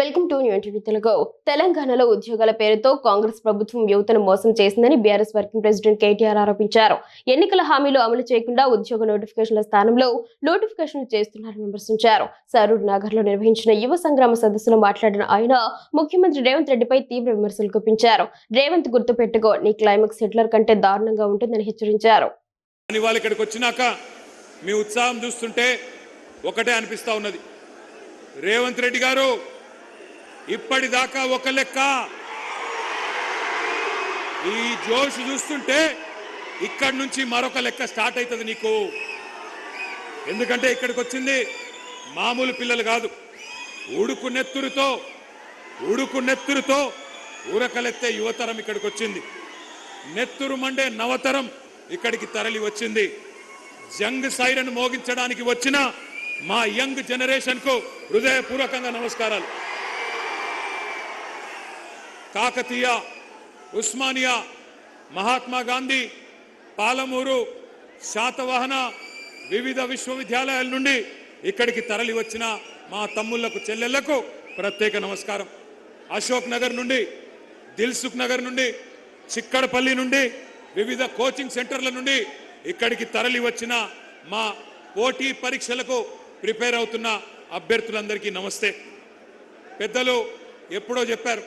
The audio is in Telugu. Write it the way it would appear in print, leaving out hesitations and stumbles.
Welcome to new TV Telugu. తెలంగాణలో ఉద్యోగాల పేరుతో కాంగ్రెస్ ప్రభుత్వం యువతను మోసం చేసిందని బీఆర్ఎస్ వర్కింగ్ ప్రెసిడెంట్ కేటీఆర్ ఆరోపించారు. ఎన్నికల హామీలు అమలు చేయకుండా ఉద్యోగ నోటిఫికేషన్ల స్థానంలో నోటిఫికేషన్లు చేస్తున్నారని విమర్శించారు. సరూర్ నగర్ లో నిర్వహించిన యువ సంగ్రామ సదస్సులో మాట్లాడిన ఆయన ముఖ్యమంత్రి రేవంత్ రెడ్డిపై తీవ్ర విమర్శలు గుప్పించారు. రేవంత్ గుర్తుపెట్టుకో, నీ క్లైమాక్స్ హిట్లర్ కంటే దారుణంగా ఉంటుందని హెచ్చరించారు. ఇక్కడికి వచ్చినాక మీ ఉత్సాహం చూస్తుంటే ఒకటే అనిపిస్తా ఉన్నది. రేవంత్ రెడ్డి గారు ఇప్పటిదాకా ఒక లెక్క, ఈ జోష్ చూస్తుంటే ఇక్కడి నుంచి మరొక లెక్క స్టార్ట్ అవుతుంది నీకు. ఎందుకంటే ఇక్కడికి వచ్చింది మామూలు పిల్లలు కాదు, ఉడుకు నెత్తురుతో ఊరకలెత్తే యువతరం ఇక్కడికి వచ్చింది. నెత్తురు మండే నవతరం ఇక్కడికి తరలి వచ్చింది. జంగ్ సైరన్ మోగించడానికి వచ్చిన మా యంగ్ జనరేషన్ కు హృదయపూర్వకంగా నమస్కారాలు. కాకతీయ, ఉస్మానియా, మహాత్మా గాంధీ, పాలమూరు, శాతవాహన వివిధ విశ్వవిద్యాలయాల నుండి ఇక్కడికి తరలి వచ్చిన మా తమ్ముళ్లకు చెల్లెళ్లకు ప్రత్యేక నమస్కారం. అశోక్ నగర్ నుండి, దిల్సుఖ్ నగర్ నుండి, చిక్కడపల్లి నుండి, వివిధ కోచింగ్ సెంటర్ల నుండి ఇక్కడికి తరలి వచ్చిన మా పోటీ పరీక్షలకు ప్రిపేర్ అవుతున్న అభ్యర్థులందరికీ నమస్తే. పెద్దలు ఎప్పుడో చెప్పారు,